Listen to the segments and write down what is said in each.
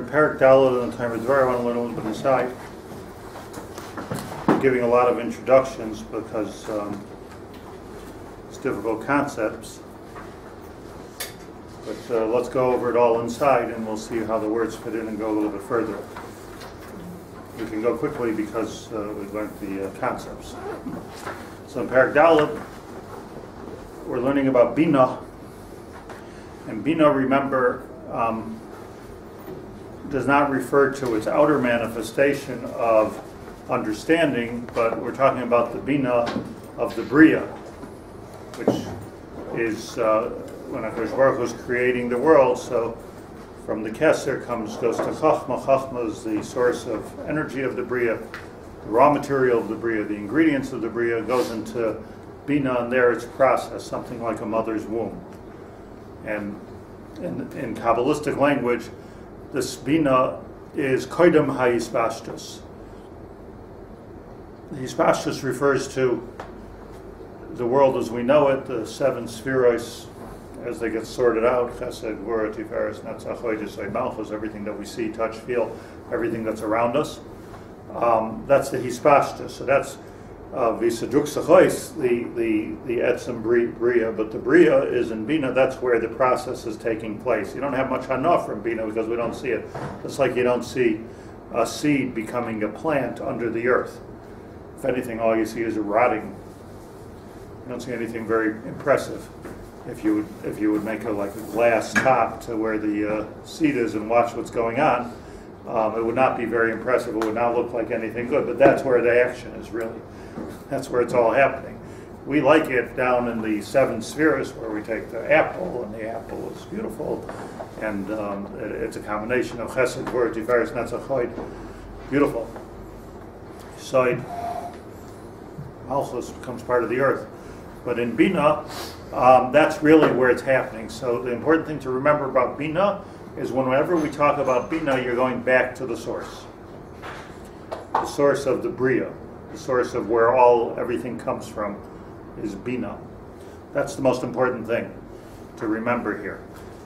in Perek in the time of Devorah. I want to learn a little bit inside. I'm giving a lot of introductions because it's difficult concepts. But let's go over it all inside, and we'll see how the words fit in and go a little bit further. We can go quickly because we've learned the concepts. So in Perek we're learning about Binah. And Binah, remember, does not refer to its outer manifestation of understanding, but we're talking about the Binah of the Bria, which is when HaKadosh Baruch Hu is creating the world. So from the Keser goes to Chachma. Chachma is the source of energy of the Bria, the raw material of the Bria, the ingredients of the Bria, goes into Binah, and there it's processed, something like a mother's womb. And in Kabbalistic language, this Binah is Koidem HaYispashtus. The Yispashtus refers to the world as we know it, the seven spheros, as they get sorted out, Chesed, Devorah, Tiferes, Netzach, Hod, Yesod, Malchus, everything that we see, touch, feel, everything that's around us. That's the Hispashtus. So that's Visadruk Sachois, the Etzem Bria, but the Bria is in Binah. That's where the process is taking place. You don't have much Hana from Binah because we don't see it. It's like you don't see a seed becoming a plant under the earth. If anything, all you see is a rotting. You don't see anything very impressive. If you would make a glass top to where the seed is and watch what's going on, it would not be very impressive. It would not look like anything good. But that's where the action is really. That's where it's all happening. We like it down in the seven spheres where we take the apple, and the apple is beautiful, and it's a combination of Chesed, Devorah, Tiferes, Netzach, Hod, beautiful. Yesod, Malchus becomes part of the earth. But in Binah, that's really where it's happening. So the important thing to remember about Binah is whenever we talk about Binah, you're going back to the source of the Bria, the source of where everything comes from is Binah. That's the most important thing to remember here.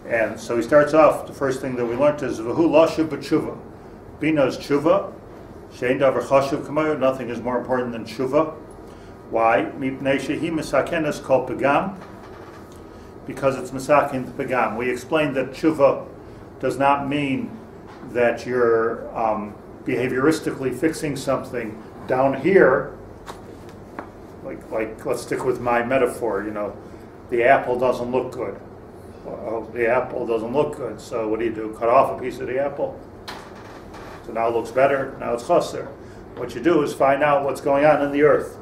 And so he starts off, the first thing that we learned is V'hu lashuv b'Tshuvah. Binah is Tshuva. Shein davar chashuv k'mayu. Nothing is more important than Tshuva. Why? Mipnei shehi misakenes kol pagam. Because it's misaken pagam. We explained that Tshuva does not mean that you're behavioristically fixing something down here. Like let's stick with my metaphor. The apple doesn't look good. Well, the apple doesn't look good. So what do? Cut off a piece of the apple. So now it looks better. Now it's chaser. What you do is find out what's going on in the earth.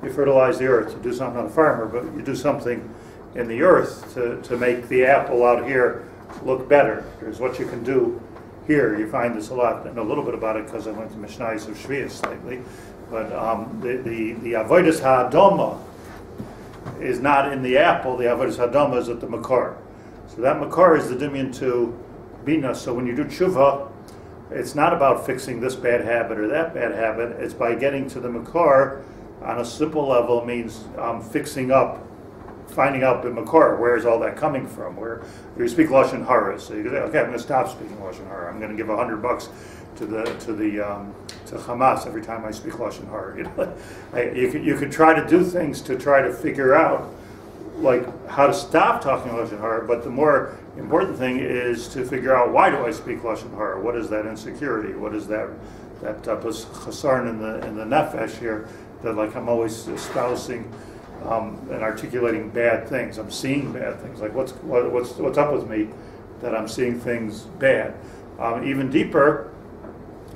You fertilize the earth. You do something on a farmer, but you do something in the earth to make the apple out here look better. Here's what you can do here. You find this a lot. I know a little bit about it because I went to Mishnayos of Shvius lately. But the avodas ha'adama is not in the apple. The avodas ha'adama is at the makar. So that makar is the dimion to Binah. So when you do tshuva, it's not about fixing this bad habit or that bad habit. It's by getting to the makar. On a simple level, means fixing up, finding out the makor. Where is all that coming from? Where you speak lashon hara, so you can say, okay, I'm going to stop speaking lashon hara. I'm going to give $100 to Hamas every time I speak lashon hara. You could try to do things to try to figure out how to stop talking lashon hara. But the more important thing is to figure out, why do I speak lashon hara? What is that insecurity? What is that chasarn in the nefesh here? That I'm always espousing and articulating bad things. I'm seeing bad things. What's up with me that I'm seeing things bad? Even deeper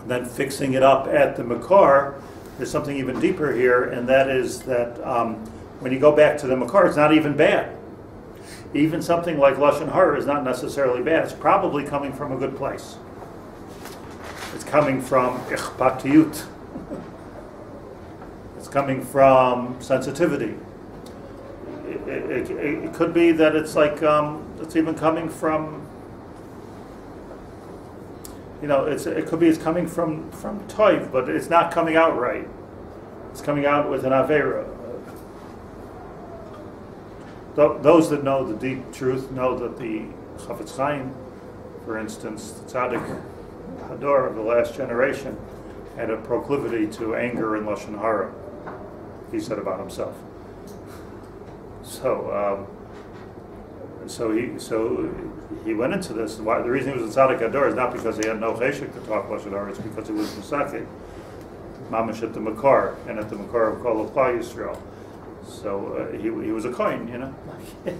than fixing it up at the makar, there's something even deeper here, and that is that when you go back to the makar, it's not even bad. Even something like lashon hara is not necessarily bad. It's probably coming from a good place. It's coming from ichpatiyut. It's coming from sensitivity. It could be that it's it's even coming from, it could be it's coming from toiv, but it's not coming out right. It's coming out with an avera. Those that know the deep truth know that the Chafetz Chaim, for instance, the tzaddik, Hador of the last generation had a proclivity to anger and lashon hara. He said about himself. So he went into this. Why, the reason he was a tzaddik Hador is not because he had no cheshik to talk lashon hara. It's because he was Musaki, mamash at the Makar and at the Makar of Kol Klal Yisrael. So he was a kohen, you know, a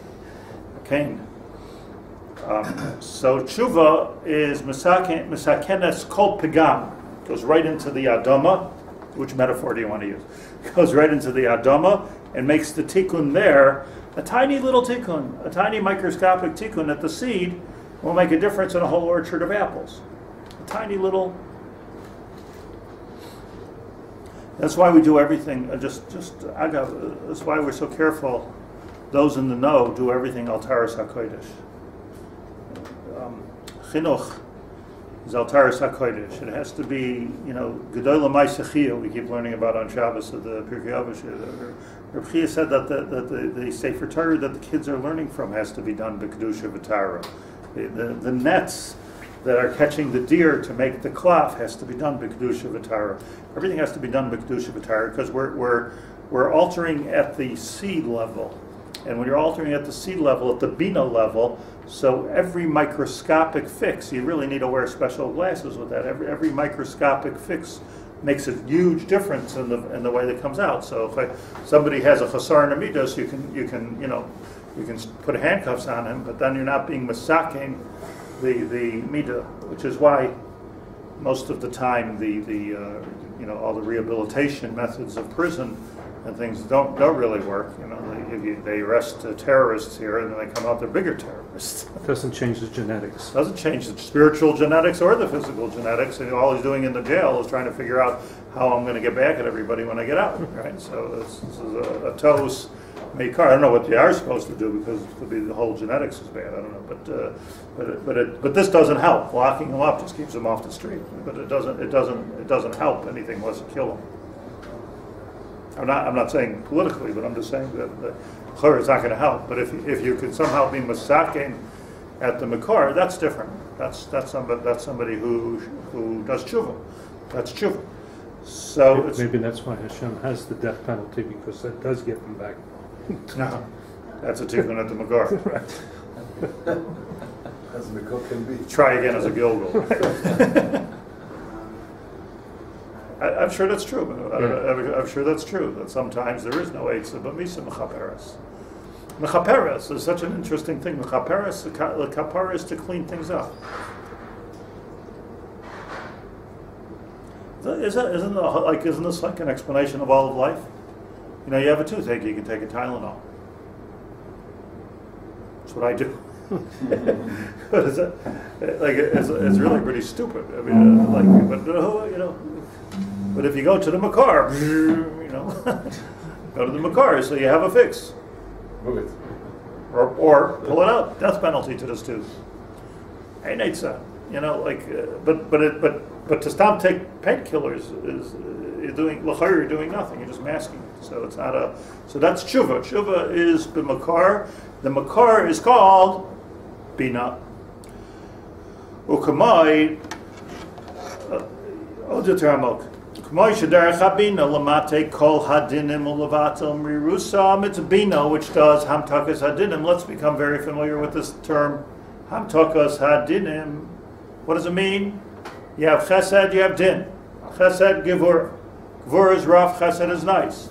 kohen. So Tshuva is misakenes kol pigam. Goes right into the Adama. Which metaphor do you want to use? Goes right into the Adama and makes the tikkun there, a tiny little tikkun, a tiny microscopic tikkun at the seed will make a difference in a whole orchard of apples. A tiny little. That's why we do everything. That's why we're so careful. Those in the know do everything Altaris HaKodesh. Chinuch is Altaris HaKodesh. It has to be, Gedola Ma'asechiyah, we keep learning about on Shabbos of the Perek4. Rabbi Chia said that the Sefer Torah that the kids are learning from has to be done b'kedusha v'tara. The nets that are catching the deer to make the cloth has to be done b'kedusha v'tara. Everything has to be done b'kedusha v'tara because we're altering at the seed level. And when you're altering at the seed level, at the Binah level, so every microscopic fix, you really need to wear special glasses with that. Every microscopic fix makes a huge difference in the way that comes out. So if somebody has a chasar namidos, you can put handcuffs on him, but then you're not being masaking the midah, which is why most of the time all the rehabilitation methods of prison and things don't really work. They arrest terrorists here, and then they come out, they're bigger terrorists. It doesn't change the genetics. Doesn't change the spiritual genetics or the physical genetics. And all he's doing in the jail is trying to figure out how I'm going to get back at everybody when I get out. Right. So this is a toes makar. I don't know what they are supposed to do because the whole genetics is bad. I don't know, but this doesn't help. Locking him up just keeps him off the street. But it doesn't help anything unless it kill him. I'm not saying politically, but I'm just saying that Chor is not going to help. But if you can somehow be masakin at the Makar, that's different. That's somebody who does Tshuva. That's Tshuva. So maybe that's why Hashem has the death penalty, because that does get them back. No, that's a tikkun at the Makar. Right. As a Makar can be. Try again as a Gilgal. I'm sure that's true. I'm sure that's true, that sometimes there is no Eitzah, but Misa Mechaperes. Mechaperes is such an interesting thing. Mechaperes, the kapara is to clean things up. Isn't this like an explanation of all of life? You have a toothache, you can take a Tylenol. That's what I do. But it's really pretty stupid. I mean, but if you go to the Makar, go to the Makar, so you have a fix. Move it. Or pull it out. Death penalty to this tooth. Hey, Neitza. But to stop take painkillers is you're doing nothing. You're just masking it. So it's not a. So that's Tshuva. Tshuva is the Makar. The Makar is called Binah. Ukamai. Odeteramok. It's Binah which does Hamtakas Hadinim. Let's become very familiar with this term, Hamtakas Hadinim. What does it mean? You have Chesed, you have Din. Chesed, Gevurah. Gevurah is rough, Chesed is nice.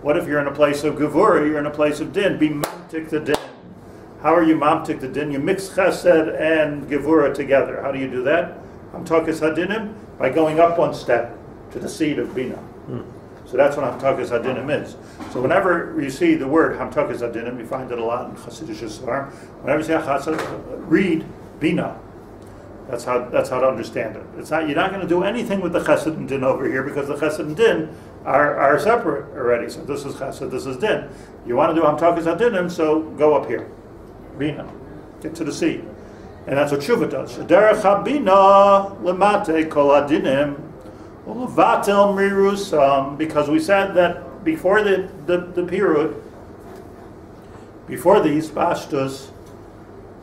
What if you're in a place of Gevurah, you're in a place of Din? Be Mamtik the Din. How are you Mamtik the Din? You mix Chesed and Gevurah together. How do you do that? Hamtakas Hadinim? By going up one step to the seed of Binah. So that's what Hamtakas Hadinim is. So whenever you see the word Hamtakas Hadinim, you find it a lot in Chassidish Svar. Whenever you see Chassid, read Binah. That's how to understand it. You're not going to do anything with the Chesed and Din over here because the Chesed and Din are separate already. So this is Chesed, this is Din. You want to do Hamtakas Hadinim, so go up here. Binah. Get to the seed. And that's what Tshuva does. Shederech HaBinah lemate kol hadinim. Because we said that before the Pirud, before the Isbashtus,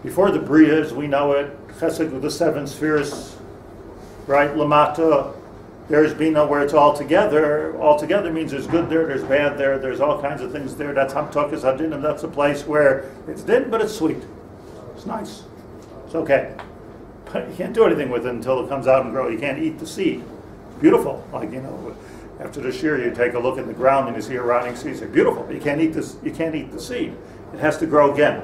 before the Bria as we know it, Chesed with the seven spheres right? Lamata, there's Binah where it's all together. All together means there's good there, there's bad there, there's all kinds of things there. That's Hamtokas Hadin, and that's a place where it's din, but it's sweet. It's nice. It's okay. But you can't do anything with it until it comes out and grows. You can't eat the seed. Beautiful. Like, after the shear, you take a look at the ground and you see a rotting seed. It's beautiful. But you can't eat this. You can't eat the seed. It has to grow again.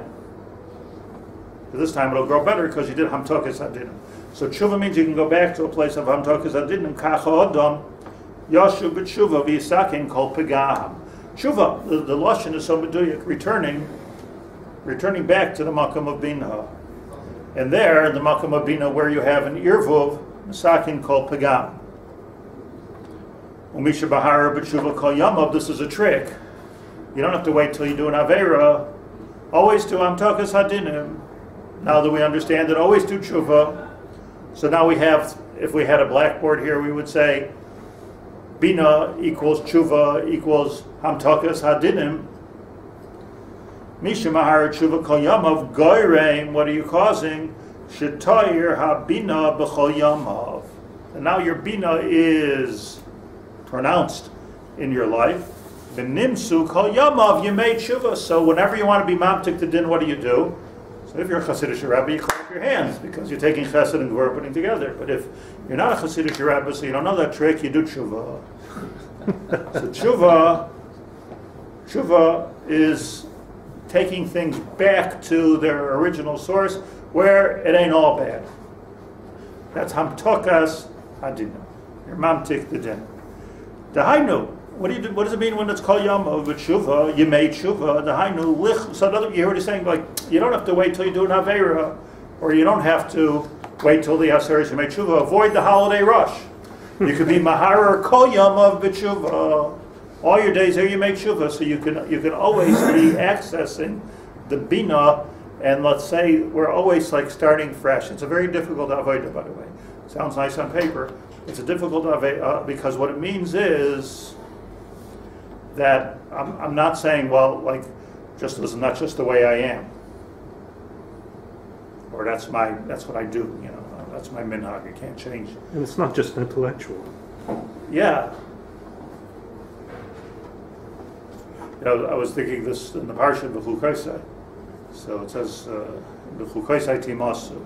But this time it'll grow better because you did Hamtokas Hadin. So Tshuva means you can go back to a place of Hamtokas Hadin. Kacha Adam Yashu b'Tshuva v'Yisakin Kol Pegam. Tshuva, the lashon is so meduyik, returning back to the Makom of Binah. And there, in the Makom of Binah, where you have an Irvuv, Sakin Kol Pegam. Umisha Bahara b'Tshuva Kol Yamav, this is a trick. You don't have to wait till you do an Aveira. Always do Hamtokas Hadinim. Now that we understand it, always do Tshuva. So now we have, if we had a blackboard here, we would say, Binah equals Tshuva equals Hamtokas Hadinim. Misha Mahara Tshuva Kol Yamav Goyreim, what are you causing? Shetoyer HaBinah B'Chol Yamav. And now your Binah is pronounced in your life. V'nimsu Kol Yamav, you made Tshuva. So whenever you want to be Mamtik to Din, what do? So if you're a Hasidic Rabbi, you clap your hands because you're taking Chesed and Gvura putting together. But if you're not a Hasidic Rabbi, so you don't know that trick, you do Tshuva. So Tshuva is taking things back to their original source where it ain't all bad. That's Hamtokas Hadin. You're Mamtik the Din. Dahainu. What does it mean when it's called Yamav Tshuva? You made Tshuva. Dahainu lich. So you're already saying, like, you don't have to wait till you do an Aveira, or you don't have to wait till the Aseres you made Tshuva. Avoid the holiday rush. You could be Mahara Kol Yamav Tshuva. All your days here you make Tshuva, so you can always be accessing the Binah, and let's say we're always like starting fresh. It's a very difficult Avodah, by the way. Sounds nice on paper. It's a difficult Avodah because what it means is that I'm not saying, well, like, just listen, that's just the way I am, or that's what I do. That's my minhag. You can't change. And it's not just intellectual. Yeah. I was thinking this in the parsha of the Chukaisai. So it says the Chukaisai Timasu,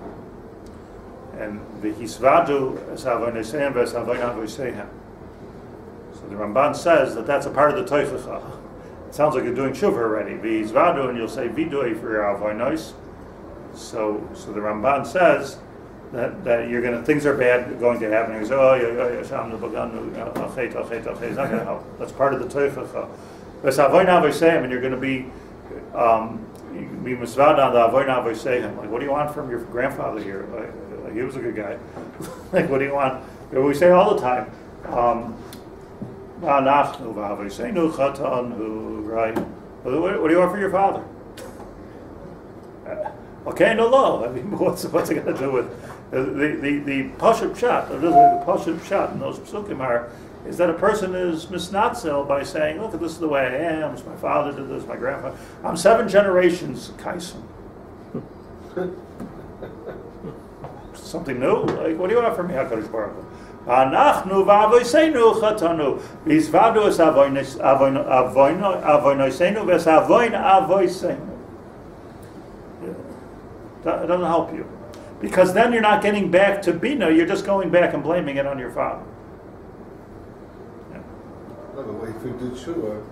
and the Hisvadu es Avoneseim ves Avonavisehem. So the Ramban says that's a part of the Teichacha. It sounds like you're doing Tshuva already. V'Hisvadu, and you'll say Vidui for your Avonos. So the Ramban says that you're going to, things are bad going to happen. He goes, it's not going to help. That's part of the Teichacha. And you're going to be misvad on the avoyna avosehem. Like, what do you want from your grandfather here? Like, he was a good guy. Like, what do you want? We say all the time, right? What do you want for your father? Okay, no law. I mean, what's it got to do with the pashut pshat? The pashut pshat in those psukim is that a person is misnatzel by saying, look, this is the way I am, my father did this, my grandfather. I'm 7 generations kaisim. Something new? Like, what do you want from me, HaKadosh Baruch Hu? Anachnu v'avoseinu chatanu v'izvadu es avoinoseinu v'es avoin avoseinu. It doesn't help you. Because then you're not getting back to Binah, you're just going back and blaming it on your father. No, but if we do Tshuva,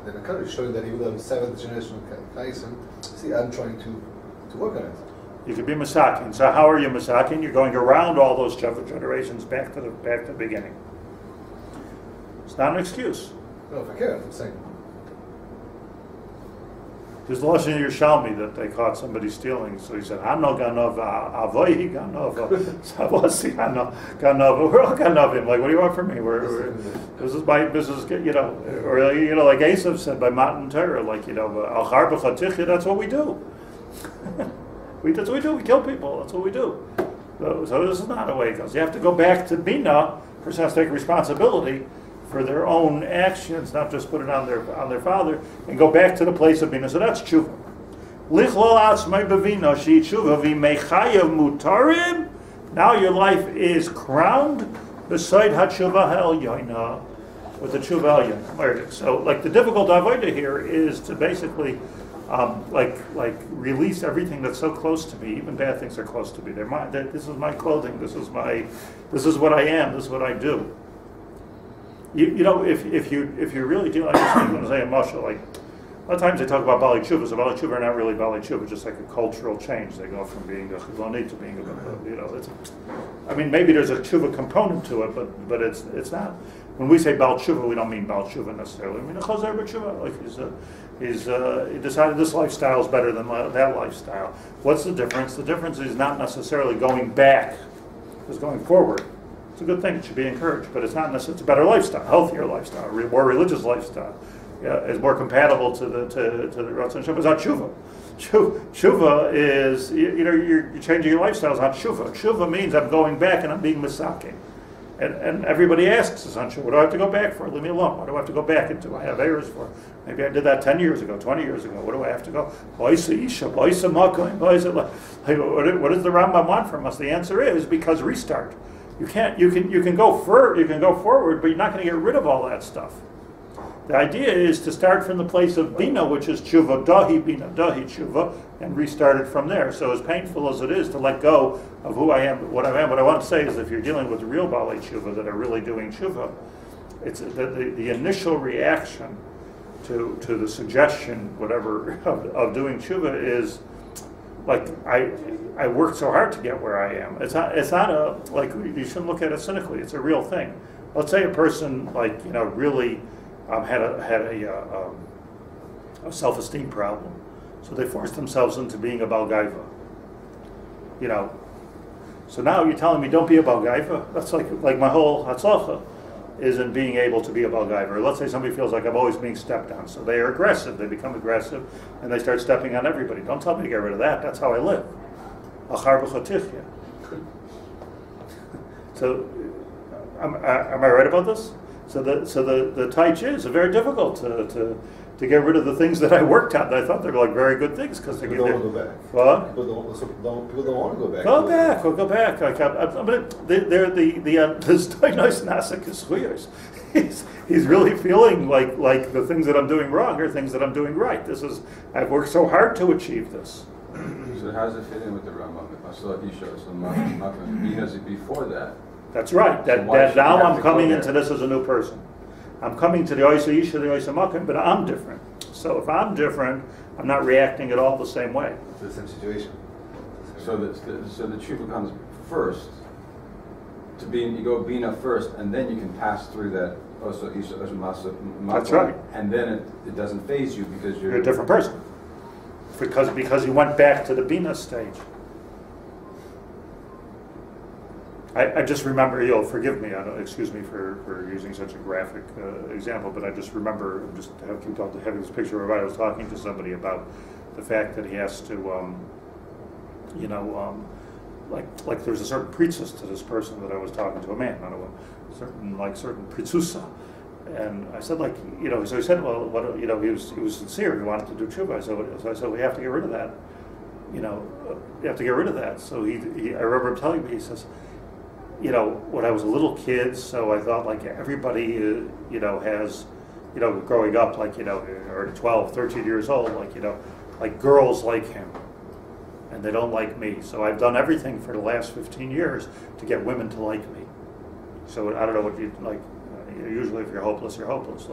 then the Kaddish is showing that he will have a 7th generation Kaisim. See, I'm trying to work on it. You could be Masakin. So how are you Masakin? You're going around all those generations back to the beginning. It's not an excuse. No, if I care, I'm saying. There's a lesson in Yerushalmi that they caught somebody stealing. So he said, "Ano ganov, avoyi ganov, savasi ganov. We're all ganovim. Like, what do you want from me? This is my business, or like Esav said by Matan Torah, like al char b'chatichya. That's what we do. That's what we do. We kill people. That's what we do. So this is not a way it goes. You have to go back to Binah. Person has to take responsibility for their own actions, not just put it on their father, and go back to the place of Binah. So that's Tshuva. Lichlol atzmai b'Binah she Tshuva v'mechayav mutarim Now your life is crowned beside HaTshuvah Ha'Elyoina with the Tshuva Elyon. So, like, the difficult avodah here is to basically, like release everything that's so close to me. Even bad things are close to me. This is my clothing. This is what I am. This is what I do. You know, if you're really dealing, I'm going to say a mashal, like, a lot of times they talk about Bali Tshuva, so Bali Tshuva are not really Bali Tshuva, just like a cultural change. They go from being a Chiloni to being a, maybe there's a Tshuva component to it, but it's not. When we say Bal Tshuva, we don't mean Bal Tshuva necessarily. We mean a Chazer B'Tshuva, like he decided this lifestyle is better than that lifestyle. What's the difference? The difference is not necessarily going back, it's going forward. It's a good thing, it should be encouraged, but it's not necessarily, it's a better lifestyle, healthier lifestyle, more religious lifestyle. Yeah, is more compatible to the Ratzon Hashem. It's not Tshuva. Tshuva is, you're changing your lifestyle. It's not Tshuva. Tshuva means I'm going back and I'm being misaking. And everybody asks us on Tshuva, what do I have to go back for? Leave me alone. What do I have to go back into? I have errors for. Maybe I did that 10 years ago, 20 years ago. What do I have to go? What does the Rambam want from us? The answer is because restart. You can go forward, but you're not going to get rid of all that stuff. The idea is to start from the place of Binah, which is Tshuva, Dahi Binah, Dahi Tshuva, and restart it from there. So as painful as it is to let go of who I am, what I am, what I want to say is if you're dealing with real Bali Tshuva that are really doing Tshuva, it's the initial reaction to the suggestion, whatever, of doing Tshuva is, like, I worked so hard to get where I am. It's not like, you shouldn't look at it cynically. It's a real thing. Let's say a person, like, really had a self-esteem problem, so they forced themselves into being a Balgaiva. So now you're telling me don't be a Balgaiva? That's like my whole Hatzlacha is in being able to be a Balgaiva. Or let's say somebody feels like I'm always being stepped on, so they are aggressive. They become aggressive, and they start stepping on everybody. Don't tell me to get rid of that. That's how I live. Achar b'chotichya. So, am I right about this? So the taich is very difficult to get rid of the things that I worked on. I thought they were like very good things because people don't want to go back. What? People don't want to go back. Go back. This nice nasik is chuyos. He's really feeling like the things that I'm doing wrong are things that I'm doing right. I've worked so hard to achieve this. So how does it fit in with the Rambam? Because before that. That's right. That now I'm coming into this as a new person. I'm coming to the Oisa Isha, the Oisa Makan, but I'm different. So if I'm different, I'm not reacting at all the same way. It's the same situation. So the Tshuva comes first. You go Bina first, and then you can pass through that Oisa Isha, Oisa Makan. That's right. And then it doesn't faze you because you're a different person. Because you went back to the Bina stage. I just remember, forgive me, excuse me for using such a graphic example, but I just remember, having this picture of I was talking to somebody about the fact that he has to, like there's a certain priestess to this person that I was talking to, a man, not a woman, certain pritzusa. And I said, so he said, well, what, he was sincere, he wanted to do tshuva. So I said, we have to get rid of that. You have to get rid of that. So I remember him telling me, he says, when I was a little kid, so I thought like everybody, has, growing up, or 12, 13 years old, like girls like him, and they don't like me. So I've done everything for the last 15 years to get women to like me. So I don't know what you like. Usually, if you're hopeless, you're hopeless.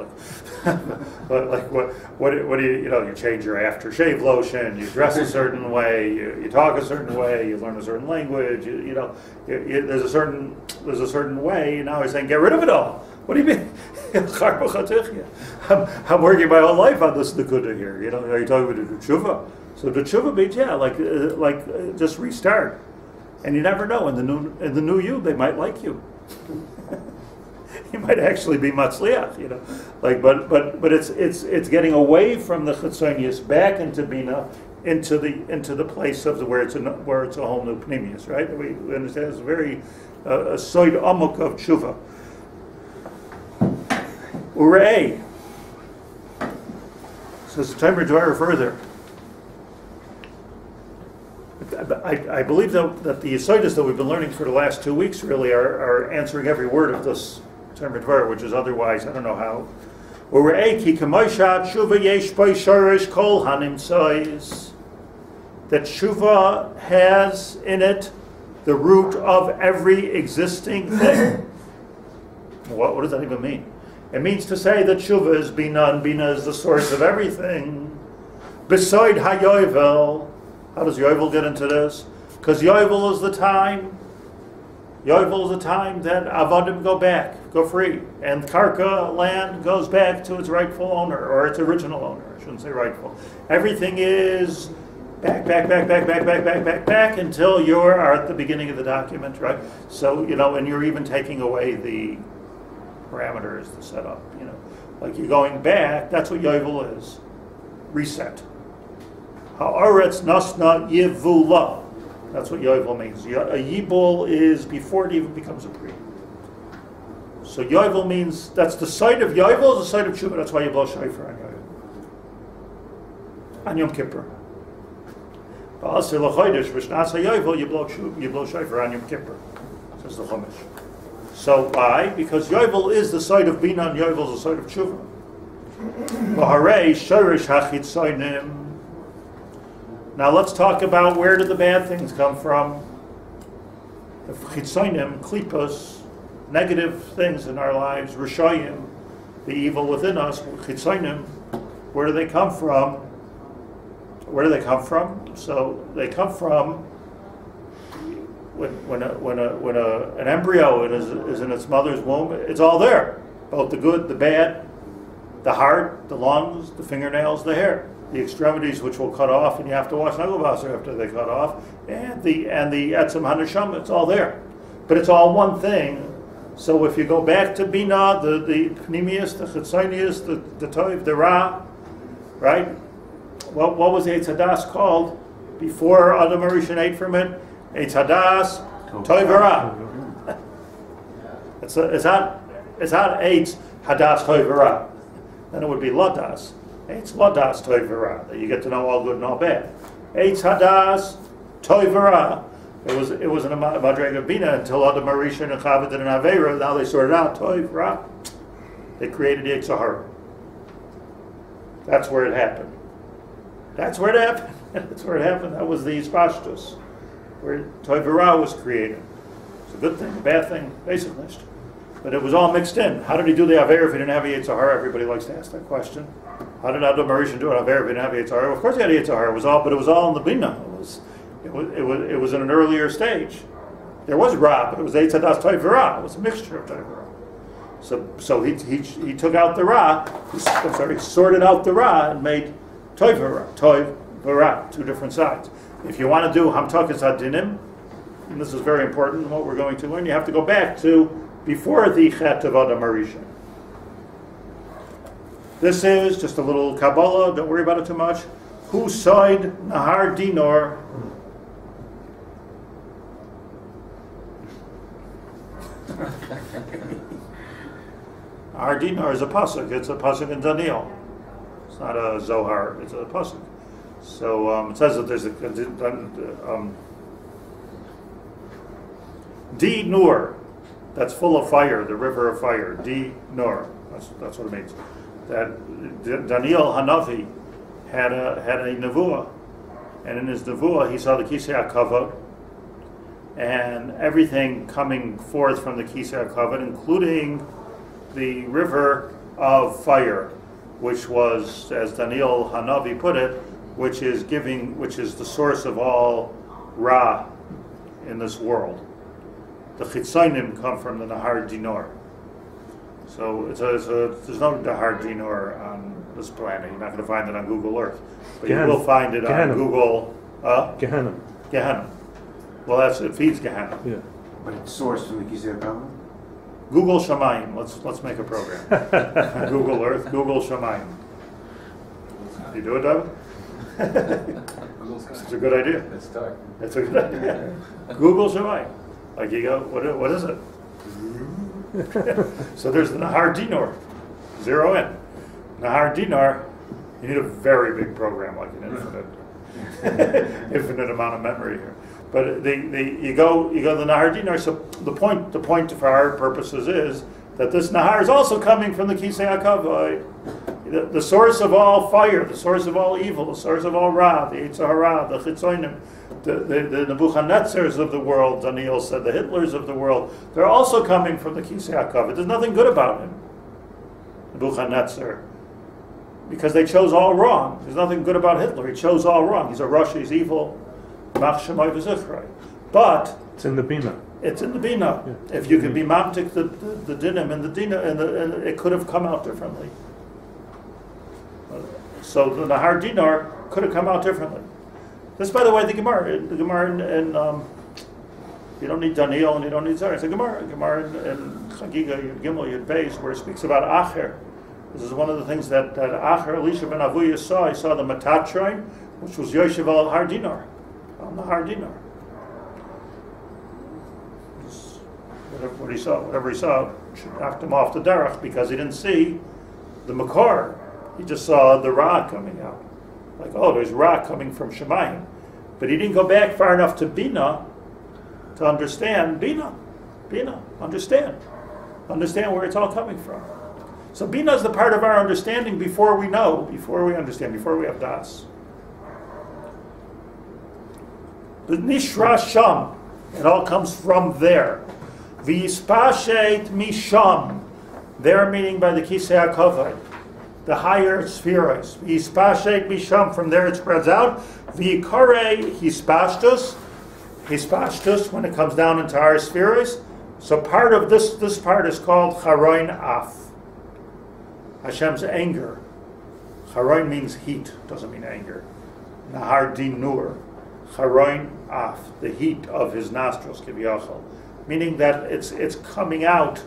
But what do you change your aftershave lotion, you dress a certain way, you talk a certain way, you learn a certain language. There's a certain way. Now he's saying, get rid of it all. What do you mean? I'm working my whole life on this nekuda here. Are you talking about the tshuva? So the tshuva means like just restart, and you never know. In the new you, they might like you. You might actually be matzliach, but it's getting away from the chitzonius back into bina, into the place of where it's a whole new pnimius, right? We understand it's a very a soid amok of tshuva. Urei says the time to further. I believe that the Yesodis that we've been learning for the last 2 weeks really are answering every word of this term of Devorah, which is otherwise, I don't know how. That Tshuva has in it the root of every existing thing. What does that even mean? It means to say that Tshuva is Binah, and Binah is the source of everything. Beside HaYovel, how does Yovel get into this? Because Yovel is the time that Avadim go back, go free, and Karka, land, goes back to its rightful owner, or its original owner. I shouldn't say rightful. Everything is back until you are at the beginning of the document, right? So, and you're even taking away the parameters, the setup, like you're going back. That's what Yovel is. Reset. Ha'aretz nasna yivula. That's what Yovel means. A yibul is before it even becomes a pri. So Yovel means, that's the site of Yovel, is the site of Tshuva. That's why you blow shofar on Yovel. On Yom Kippur. Ba'asir l'chodesh v'shnas ha'Yovel, you blow shofar on Yom Kippur. Says the Chumash. So why? Because Yovel is the site of Binah, and Yovel is the site of Tshuva. V'harei shorish ha'chitzonim. Now let's talk about where did the bad things come from. The chitzonim, klipas, negative things in our lives, rishayim, the evil within us, chitzonim, where do they come from? Where do they come from? So they come from when an embryo is in its mother's womb. It's all there, both the good, the bad, the heart, the lungs, the fingernails, the hair. The extremities, which will cut off, and you have to wash nagelwasser after they cut off, and the etzem haneshama, it's all there, but it's all one thing. So if you go back to Binah, the pnimius, the chitzonius, the toiv, the ra, right? What was Eitz Hadas called before Adam Harishon ate from it? Eitz Hadas, toiv, ra. It's not Eitz Hadas, toiv, ra. Then it would be ladas. Eitz Ladas Toivara, that you get to know all good and all bad. Eitz Hadas Toivara. It was in a Madrega Binah until Adam Harishon and Chava did an Aveira. Now they sorted out Toivara. They created the Yetzer Hara. That's where it happened. That's where it happened. That was the Ispashtus, where Toivara was created. It's a good thing, a bad thing, basically. But it was all mixed in. How did he do the Aveira if he didn't have a Yetzer Hara? Everybody likes to ask that question. How did Adam Harishon do an Haber if he didn't have Yetzer Hara? Of course he had a Yetzer Hara. It was all in the Binah. It was in an earlier stage. There was Ra, but it was Eitz Hadas Toiv Ra. It was a mixture of Toiv Ra. So he took out the Ra. He sorted out the Ra and made Toiv Ra, two different sides. If you want to do Hamtakas Hadinim, and this is very important, what we're going to learn, you have to go back to before the Chet of Adam Harishon. This is just a little Kabbalah, don't worry about it too much. Who side Nahar Dinor? Nahar Dinor is a pasuk. It's a pasuk in Daniel. It's not a Zohar, it's a pasuk. So it says that there's a Di Nur, that's full of fire, the river of fire. Di Nur, that's what it means. That Daniel Hanavi had a nevuah, and in his nevuah he saw the Kisei HaKavod, and everything coming forth from the Kisei HaKavod, including the river of fire, which was, as Daniel Hanavi put it, which is the source of all Ra in this world. The Chitzonim come from the Nahar Dinor. So there's no Nahar Dinor on this planet. You're not going to find it on Google Earth, but Gehenna. you will find it on Google. Gehenna. Gehenna. Well, it feeds Gehenna. Yeah. But it's sourced from the Kisei HaKavod? Google Shamayim. Let's make a program. Google Earth. Google Shamayim. You do it, David? It's a good idea. It's dark. It's a good idea. Google Shamayim. Like you go, what is it? So there's the Nahar Dinor. Zero in. Nahar Dinor, you need a very big program like an infinite. infinite amount of memory here. But you go to the Nahar Dinar. So the point for our purposes is that this Nahar is also coming from the Kisei HaKavod, the source of all fire, the source of all evil, the source of all Ra, the Yetzer Hara, the Chitzonim, the Nebuchadnezzars of the world, Daniel said, the Hitlers of the world. They're also coming from the Kisei HaKavod. There's nothing good about him, Nebuchadnezzar, because they chose all wrong. There's nothing good about Hitler. He chose all wrong. He's a Russia. He's evil. But it's in the Binah. It's in the Binah. Yeah. If you could be mamtik the dinim and the dinah, and it could have come out differently. So the Nahar Dinar could have come out differently. This, by the way, the Gemara in you don't need Daniel and you don't need Zara. It's a Gemara in Chagiga Yud Gimel Yud Beis, where it speaks about Acher. This is one of the things that Acher Elisha ben Avuya saw. He saw the Matat shrine, which was Yoshev al Har Dinar, on the Har Dinar. Whatever he saw, knocked him off the derech because he didn't see the Makar. He just saw the Ra coming out. Like, oh, there's Ra coming from Shemayim. But he didn't go back far enough to Binah to understand Binah. Understand where it's all coming from. So Binah is the part of our understanding before we know, before we understand, before we have das. The Nishra Sham, it all comes from there. V'yispashet misham, there meaning by the Kisei HaKavod, the higher spheres. V'yispashet misham, from there it spreads out. V'yikare hispashtus, when it comes down into our spheres. So part of this part is called charoin af, Hashem's anger. Charoin means heat, doesn't mean anger. Nahar dinur, charoin af, the heat of his nostrils, kiviyachol. Meaning that it's coming out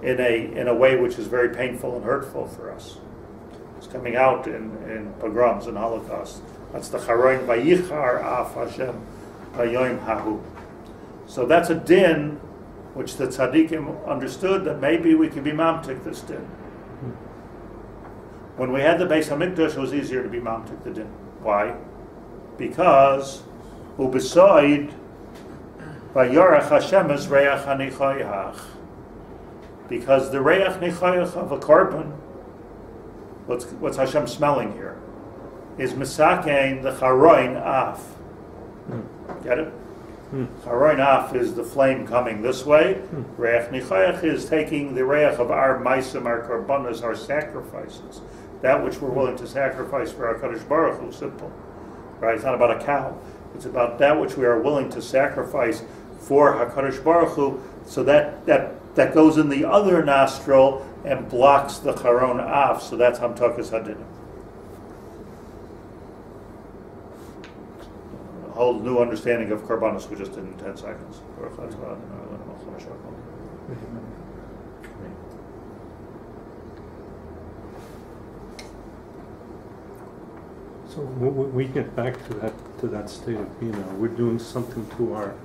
in a way which is very painful and hurtful for us. It's coming out in pogroms and Holocaust. That's the charoin vayichar af Hashem vayoim hahu. So that's a din which the tzaddikim understood that maybe we could be mamtik this din. When we had the Beis Hamikdash, it was easier to be mamtik the din. Why? Because ubesoid vayarach Hashem is reach hanichoyach. Because the reach nichoyach of a korban, what's Hashem smelling here, is misakein the charoin af. Get it? Charoin af is the flame coming this way. Reach nichoyach is taking the reach of our maisim, our korbanos, our sacrifices, that which we're willing to sacrifice for our Kadosh Baruch Hu. Simple, right? It's not about a cow. It's about that which we are willing to sacrifice for HaKadosh Baruch Hu, so that goes in the other nostril and blocks the charon af. So that's hamtakas hadinim. A whole new understanding of karbanos we just did in 10 seconds. So when we get back to that state of Binah, we're doing something to our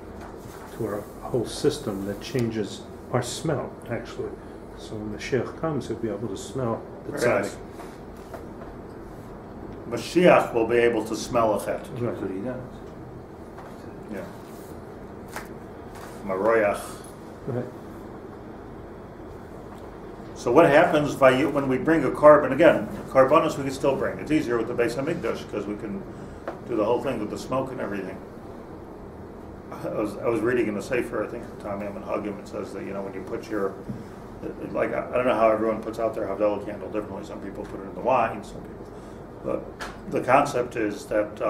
whole system that changes our smell, actually. So when the Mashiach comes, he'll be able to smell the tzaddik. Mashiach will be able to smell a chet. That's what he does. Yeah. Maroyach. Right. So what happens when we bring a carbon, again, carbonos we can still bring. It's easier with the Beis Hamikdash because we can do the whole thing with the smoke and everything. I was reading in the Sefer, I think, Tommy and Hagim, it says that, when you put your, like, I don't know how everyone puts out their Havdalah candle differently. Some people put it in the wine, some people. But the concept is that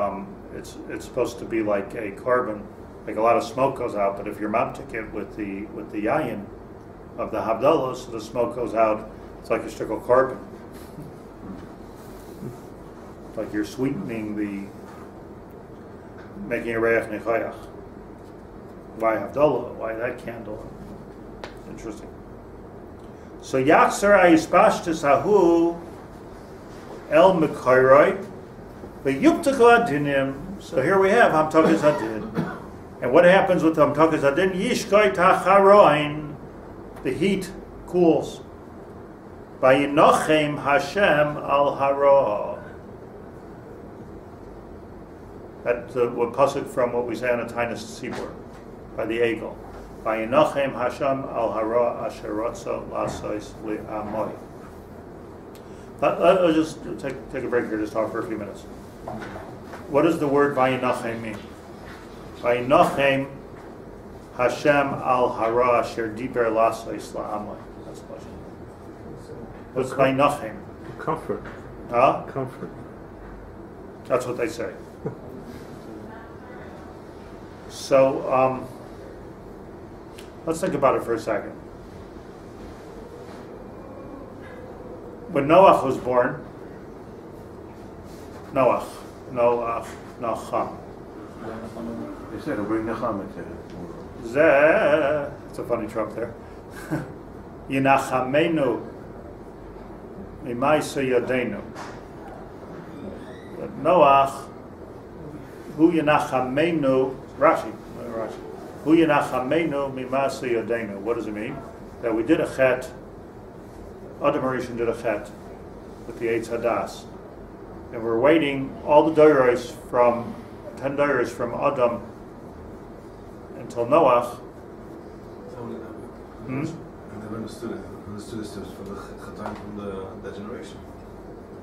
it's supposed to be like a carbon, like a lot of smoke goes out, but if you're mamtik it with the yayin of the Havdalah, so the smoke goes out, it's like a shtickle carbon. It's like you're sweetening making a reach nechayach. Why Havdalah? Why that candle? Interesting. So Yachzer Ayispashtis Ahu El Mekairoi V'Yuptaka Adinim. So here we have Hamtakas Adin. And what happens with Hamtakas Adin? Yishkoi Tacharoin. The heat cools. Vayinochem Hashem Al Hara. That's what pasuk from what we say on a Tainus Tzibur, by the Egel. Vayinachem Hashem al hara asher rotza lasos li'amoy. Let's just take a break here, just talk for a few minutes. What does the word Vayinachem mean? Vayinachem Hashem al hara asher diber lasos la'amoy. That's the question. What's Vayinachem? Comfort. Huh? Comfort. That's what they say. So, let's think about it for a second. When Noach was born, Noach, Nechama. They said it'll bring Nechama to it. It's a funny trope there. Yinachamenu mimaisa yadenu. Noach, hu yinachamenu, Rashi. Hu yinachamenu mimasa yadenu. What does it mean? That we did a chet, Adam Harishon did a chet with the Eitz Hadas. And we're waiting all the 10 doros from Adam until Noach. I never understood it. I understood this from the Chatan from that generation.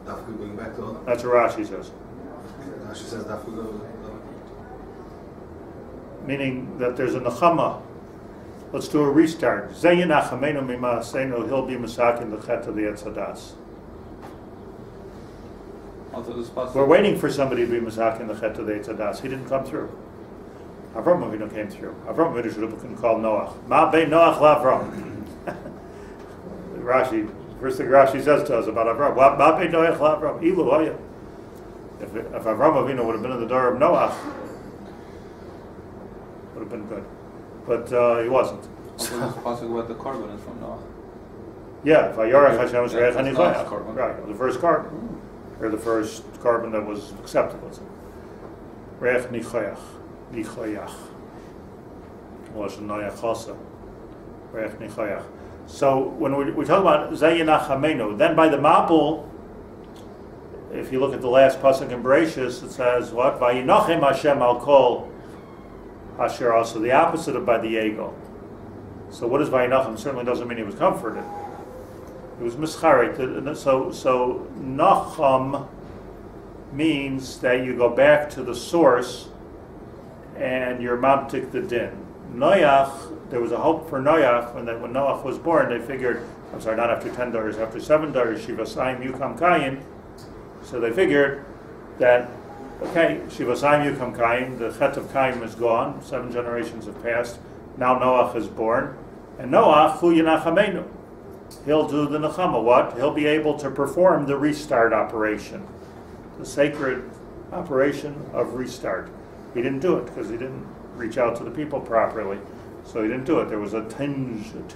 Dafka going back to Adam. That's what Rashi says. Rashi says Dafka go. Meaning that there's a Nechama. Let's do a restart. Zeyin achamenu mimaasenu, he'll be masakin the chet of the Eitz Hadas. We're waiting for somebody to be masakin the chet of the Eitz Hadas. He didn't come through. Avram Avinu came through. Avram Avinu should have been called Noach. Ma bein Noach lavram. Rashi, first thing Rashi says to us about Avram. Ma bein Noach lavram. Ilu hoya. If Avram Avinu would have been in the door of Noach, would have been good. But he wasn't. Also, this passage about the carbon is from Noah. Yeah, Vayarech Hashem is Reich That's HaNichayach. Noah's carbon. Right, the first carbon. Or the first carbon that was acceptable. Reich Nichayach. Nichayach. Lashon Noach Chasa. Reich Nichayach. So when we talk about Zayinach Hamenu, then by the Mapul, if you look at the last pasuk in Bereshis, it says what? Vayinachem Hashem al kol Asher also, the opposite of by the Egel. So what is Vayinachem? Certainly doesn't mean he was comforted. It was mischarit. So Nacham means that you go back to the source and you're mamtik the din. Noach, there was a hope for Noach when Noach was born. They figured, I'm sorry, not after 10 days, after 7 days, Shivasayim Yukam Kayin. So they figured that, okay, Shivasayim Yukam Kayin, the Chet of Kayin is gone, 7 generations have passed, now Noach is born, and Noach, Hu Yinachamenu, he'll do the Nechama. What? He'll be able to perform the restart operation, the sacred operation of restart. He didn't do it because he didn't reach out to the people properly, so he didn't do it. There was a tinge of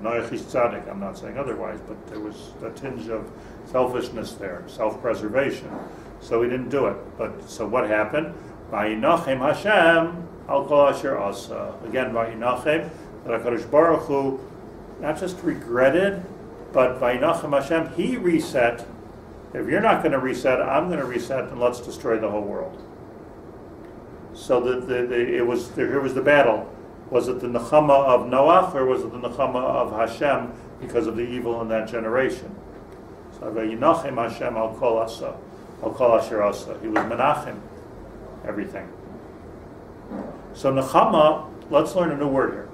Noach is tzaddik, I'm not saying otherwise, but there was a tinge of selfishness there, self-preservation. So he didn't do it. But so what happened? Vayinachem Hashem al kol asher asa. Again, Vayinachem, that HaKadosh Baruch Hu not just regretted, but Vayinachem Hashem, he reset. If you're not going to reset, I'm going to reset, and let's destroy the whole world. So here was the battle. Was it the Nechama of Noach, or was it the Nechama of Hashem because of the evil in that generation? So Vayinachem Hashem al kol asa. I'll call Asher Asa. He was Menachem, everything. So Nechama, let's learn a new word here.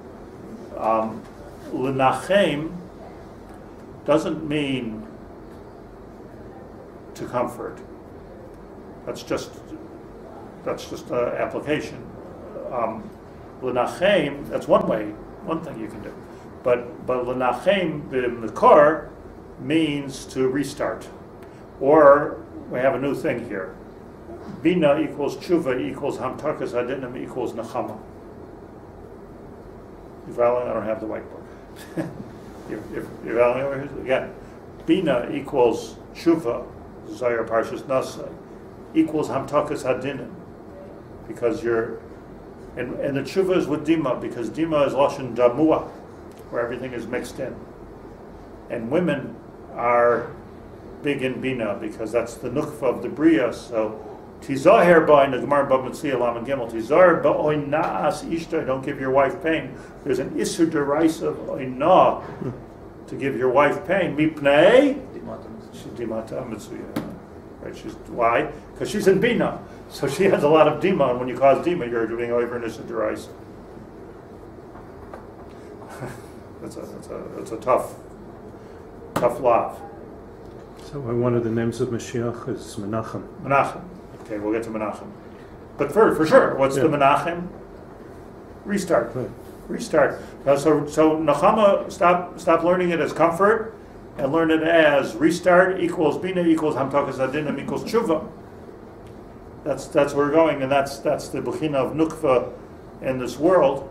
Lenachem doesn't mean to comfort. That's just an application. Lenachem, that's one way, one thing you can do. But Lenachem, the Makar, means to restart. Or we have a new thing here. Binah equals Tshuva equals Hamtakas Adinim equals Nechama. I don't have the white book. Again, Binah equals Tshuva, Zayar Parshas Nasa, equals Hamtakas Adinim. Because you're, and the Tshuva is with Dima, because Dima is Lashon Damua, where everything is mixed in. And women are big in Binah because that's the nukva of the Bria. So Tizaher ba in the Gemara Bava Metzia Lam and Gimel. Tizaher ba oinaas ishta. Don't give your wife pain. There's an isur deraisa of oina to give your wife pain. Mipnei. Dimata Mitzvah. Right? Why? Because she's in Binah. So she has a lot of Dima, and when you cause Dima, you're doing over an isur deraisa. It's a tough lav. So one of the names of Mashiach is Menachem. Menachem. Okay, we'll get to Menachem. But for sure, what's the Menachem? Restart. Right. Restart. Now, so Nechama, stop learning it as comfort and learn it as restart equals Binah equals Hamtakas Adinim equals Tshuva. That's where we're going, and that's the Bechina of Nukva in this world.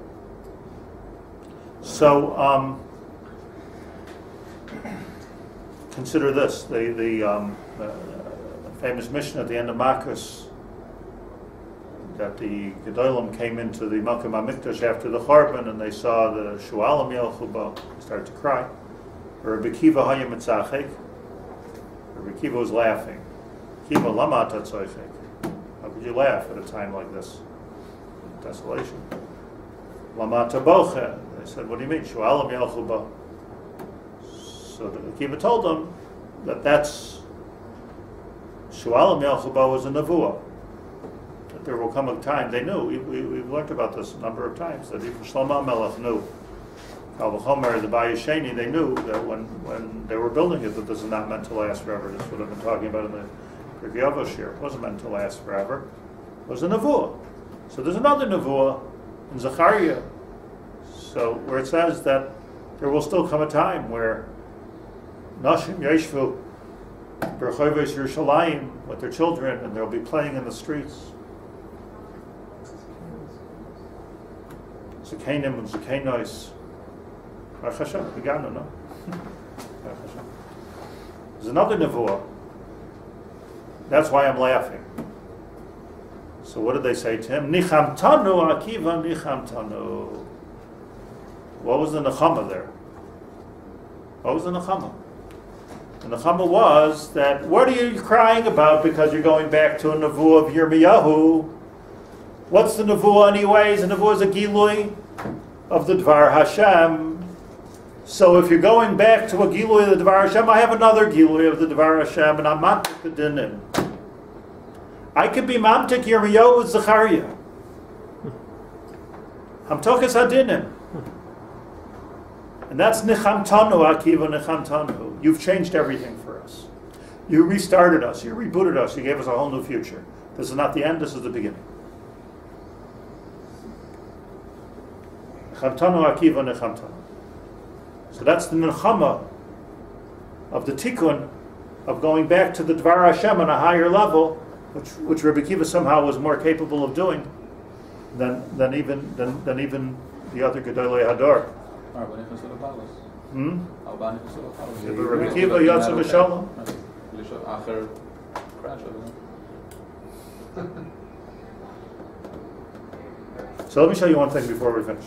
So consider this: the famous mission at the end of Makos, that the Gedolim came into the Malkim HaMikdash after the Churban, and they saw the Shualim Yelchuba, started to cry. Rabbi Kiva Hayim Mitzachek. Rabbi Kiva was laughing. Kiva Lama Tatzoichek. How could you laugh at a time like this? Desolation. Lama Taboche. They said, what do you mean? Shualim Yelchuba. So the Kiva told them that's Shualim Yelchuba was a nevuah. That there will come a time, they knew, we've learned about this a number of times, that even Shlomo Melech knew. Kal v'chomer, the Bayesheni, they knew that when they were building it, that this is not meant to last forever. This would have been talking about in the Perek4 shir. It wasn't meant to last forever. It was a nevuah. So there's another nevuah in Zechariah. So where it says that there will still come a time where Nashim Yeshvu B'Rechoves Yerushalayim with their children, and they'll be playing in the streets. Zakenim and Zakenois. Baruch Hashem, Beganu, no? There's another nevuah. That's why I'm laughing. So what did they say to him? Nicham tanu, Akiva, nicham tanu. What was the Nechama there? What was the Nechama? The Nechama was that, what are you crying about because you're going back to a nevuah of Yirmiyahu? What's the nevuah anyways? The nevuah is a gilui of the Dvar Hashem. So if you're going back to a gilui of the Dvar Hashem, I have another gilui of the Dvar Hashem, and I'm mamtik the dinim. I could be mamtik Yirmiyahu with Zechariah. Hamtokas hadinim. And that's Nicham Tanu, Akiva Nicham Tanu. You've changed everything for us. You restarted us. You rebooted us. You gave us a whole new future. This is not the end. This is the beginning. Nicham Tanu, Akiva Nicham Tanu. So that's the Nechama of the Tikkun of going back to the Dvar Hashem on a higher level, which Rabbi Kiva somehow was more capable of doing than even the other Gedolei Hador. Rabbi Kiva Yatzav V'Shalom. So let me show you one thing before we finish.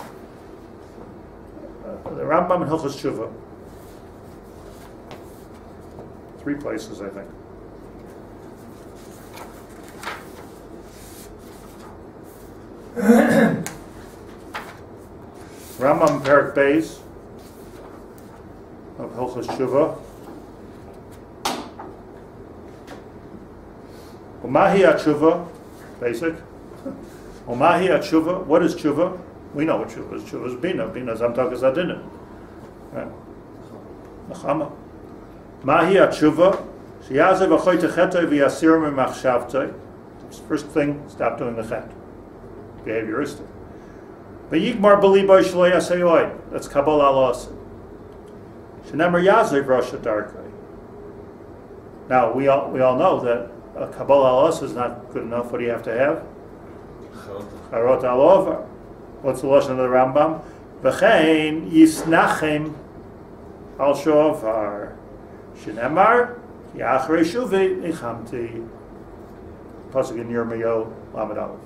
The Rambam in Hilchos Tshuva, 3 places I think. Rambam Perek Beis of Hilchos Tshuva. Umahi Tshuva, basic. Umahi Tshuva. What is Tshuva? We know what Tshuva is. Tshuva is Binah. Binah is Hamtakas Adinim. Nechama. Mahi Tshuva. Sheyazev achoy techetoi v'yasir memachshavtoi. First thing, stop doing the chet. Behavioristic. V'yigmar b'liboy shlo yaseyoi. That's Kabbalah Alos. Shenemar yazev rosh darkei. Now we all know that Kabbalah Alos is not good enough. What do you have to have? Charot al-over. What's the lashon of the Rambam? V'chein yisnachem al shovar. Shenemar yachrei shuvi nichamti. Pasuk in Yirmiyahu Lamed Aleph.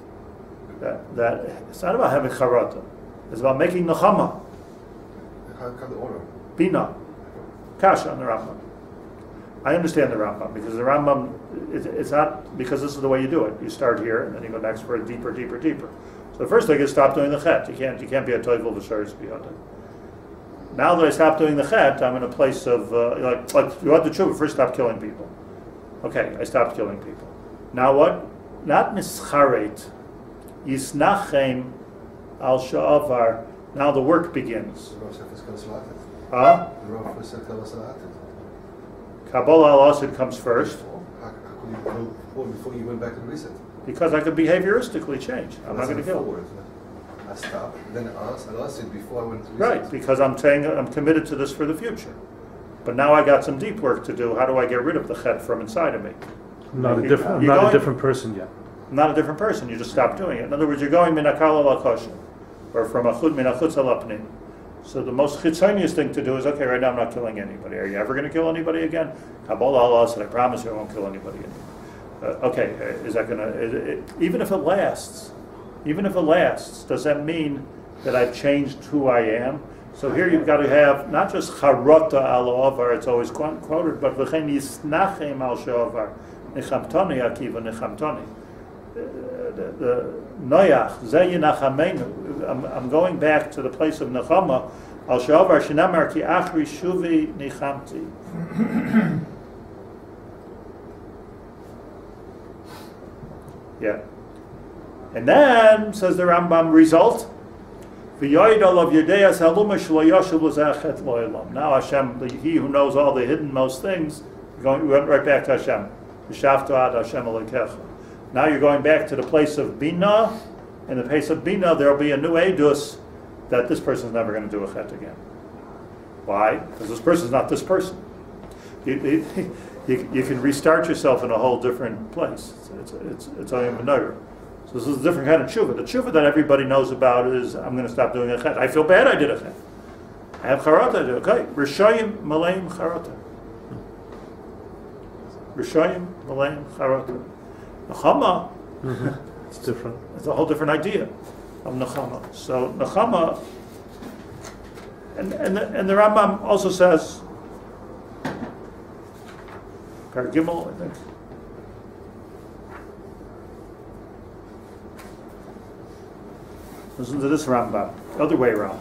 That it's not about having charata. It's about making nechama. How come the order? Binah. Kasha on the Rambam. I understand the Rambam, because the Rambam, it's not, because this is the way you do it. You start here, and then you go next for a deeper. So the first thing is stop doing the chet. You can't be a toivel v'sharis beyond it. Now that I stopped doing the chet, I'm in a place of, like you want the tshuva, first stop killing people. Okay, I stopped killing people. Now what? Not mischaret, yisnachem al sha'avar. Now the work begins. Huh? Kabbalah al-Asid comes first. Before you went back to the reset. Because I could behavioristically change. I'm not going to kill. I stopped, then al-Asid before I went to reset. Right, because I'm saying I'm committed to this for the future. But now I got some deep work to do. How do I get rid of the chet from inside of me? I'm not a different person yet. I'm not a different person. You just stop doing it. In other words, you're going min hakal al kosher, or from a chud min achutz al apnim. So the most chitzonius thing to do is, okay, right now I'm not killing anybody. Are you ever going to kill anybody again? Kabbalah Allah said, I promise you I won't kill anybody again. Okay, is that going to, even if it lasts, does that mean that I've changed who I am? So here you've got to have not just charota al ovar, it's always quoted, but v'chein yisnachem al she'ovar, nechamtoni akiva nechamtoni. The noyach zeh yinachamenu. I'm going back to the place of nechama al she'ovar shenamar ki achri shuvi nichamti. Yeah. And then, says the Rambam, result, now Hashem, he who knows all the hiddenmost things, we went right back to Hashem. Now you're going back to the place of Binah. In the place of Binah, there will be a new edus that this person's never going to do a chet again. Why? Because this person's not this person. You can restart yourself in a whole different place. It's only a menorah. So this is a different kind of tshuva. The tshuva that everybody knows about is, I'm going to stop doing a chet. I feel bad I did a chet. I have charata. Okay. Rishayim maleim charata. Rishayim maleim charata. Nechama. It's different. It's a whole different idea of Nechama. So Nechama, and the Rambam also says, Perek 4, I think. Listen to this Rambam, the other way around.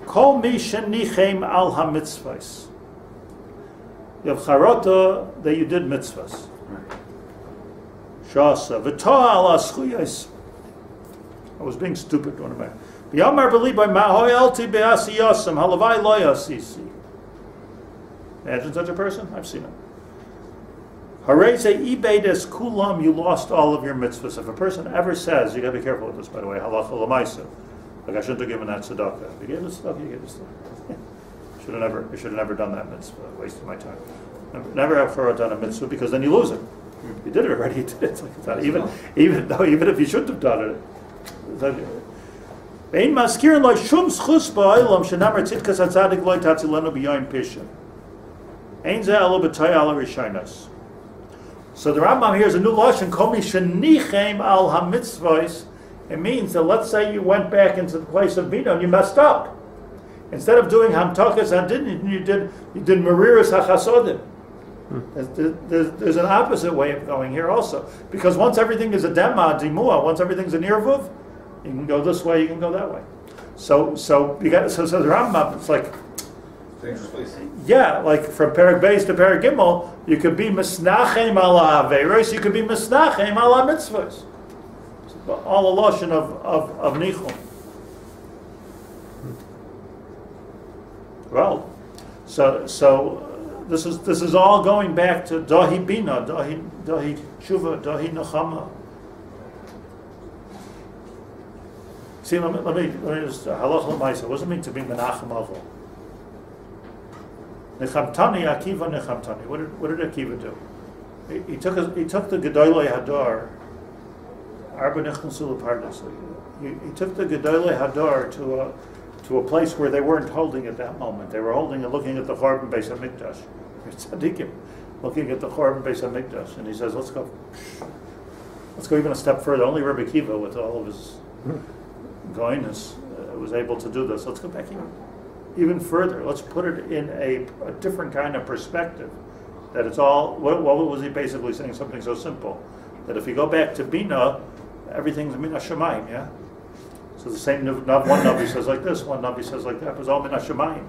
Kol mi shenichem al ha-mitzvahs. You have charota that you did mitzvahs. Shasa v'toa al ha-schuyas. I was being stupid one of my. B'yamar b'libay ma'hoyelti be'asiyasam halavai lo yasisi. Imagine such a person? I've seen him. Hareze ibeides kulam, you lost all of your mitzvahs. If a person ever says, you got to be careful with this, by the way, halacha l'maisa, like I shouldn't have given that tzedakah. If you gave the tzedakah, you gave the tzedakah. I should have never done that mitzvah. Wasted my time. Never have charot done a mitzvah, because then you lose it. You did it already. You did it. It's like it's not, even if you shouldn't have done it. Ein maskirin lo shum schus ba'olam shenamar tzidkas hatzadik lo tatzilenu b'yoyim pisha. Ein zeh alo b'tay ala rishonos. So the Rambam here is a new lashon, kol mi shenichem al ha-mitzvahs. It means that let's say you went back into the place of Binah and you messed up. Instead of doing hamtakas hadin, you did mariras hachasodim. There's an opposite way of going here also, because once everything is a dema dimua, once everything's an irvuv, you can go this way, you can go that way. So the Rambam, it's like. Yeah, like from Perek Beis to Perek Gimel, you could be misnachem ala averos, you could be misnachem ala mitzvahs. All a lotion of nichum. Well, so this is all going back to dahi bina, dahi tshuva, dahi nechama. See, let me just halach l'maisa. What does it mean to be menachem avol? Nechamtani, Akiva Nechamtani. What did Akiva do? He took the Gedolei Hadar, Arba Nechnasul Pardas. He took the Gedolei Hadar to a place where they weren't holding at that moment. They were holding and looking at the Chorban Beis HaMikdash. Tzaddikim, looking at the Chorban Beis HaMikdash, and he says, "Let's go even a step further." Only Rabbi Akiva, with all of his goyness, was able to do this. Let's go back even further. Let's put it in a different kind of perspective. That it's all, what was he basically saying? Something so simple. That if you go back to Binah, everything's Min HaShamayim, yeah? So the same, one Navi says like this, one Navi says like that, but it's all Min HaShamayim.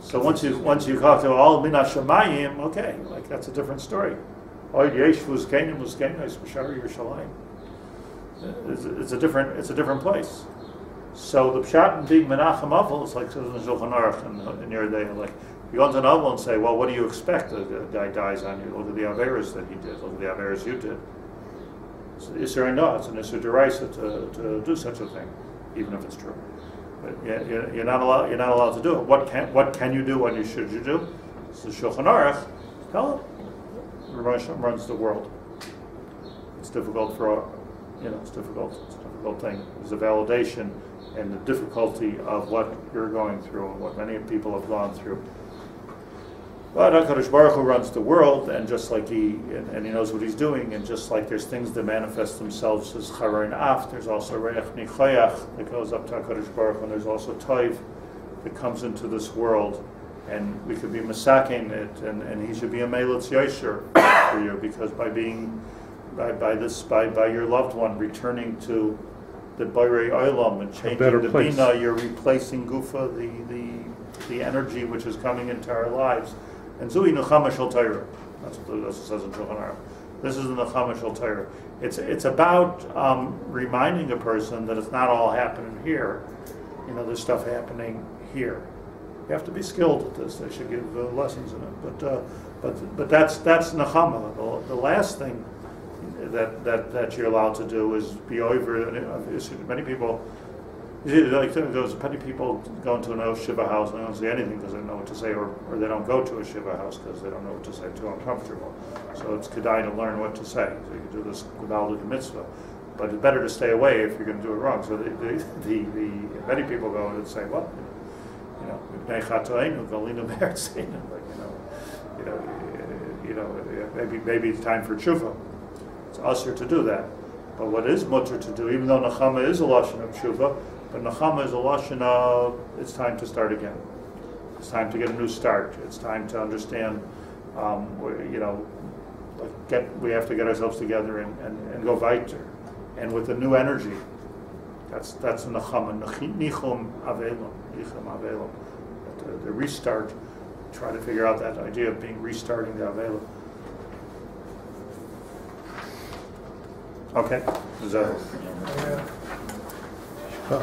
So once you come to all Min HaShamayim, okay, like that's a different story. It's a different place. So the pshat in being Menachem Avel is like says in the Shulchan Aruch in your day, like you go into an Avel and say, well, what do you expect? The guy dies on you. Look at the Averas that he did. Look at the Averas you did. It's an Isser and it's an Isser Deraisa to do such a thing, even if it's true. But you're not allowed to do it. What can you do? What should you do? So Shulchan Aruch, tell him. Hashem runs the world. It's difficult it's a difficult thing. There's a validation and the difficulty of what you're going through and what many people have gone through. But HaKadosh Baruch Hu runs the world, and just like he knows what he's doing, and just like there's things that manifest themselves as Charein Af, there's also Reich Nichoyach that goes up to HaKadosh Baruch Hu, and there's also Toiv that comes into this world. And we could be masaking it, and he should be a Meilitz Yosher for you, because by your loved one returning to the Borei Olam and changing the Binah, you're replacing Gufa, the energy which is coming into our lives. And Zui Nechama Shel Torah. That's what it says in Shulchan Aruch. This is the Nechama Shel Torah. It's about reminding a person that it's not all happening here. There's stuff happening here. You have to be skilled at this. They should give lessons in it. But that's Nechama. The last thing that you're allowed to do is be over. Many people, there's many people go into an Shiva house and they don't say anything because they don't know what to say, or they don't go to a Shiva house because they don't know what to say. Too uncomfortable. So it's kedai to learn what to say. So you can do this without the mitzvah. But it's better to stay away if you're going to do it wrong. So many people go and say, well, maybe it's time for tshuva. It's usher to do that. But what is mutter to do, even though Nechama is a lashon of tshuva, but Nechama is a lashon of it's time to start again. It's time to get a new start. It's time to understand. We have to get ourselves together and go weiter, and with a new energy. That's a Nechama. Nichum Avelum. The restart. Try to figure out that idea of restarting the Avelum. Okay. Is that? Yeah.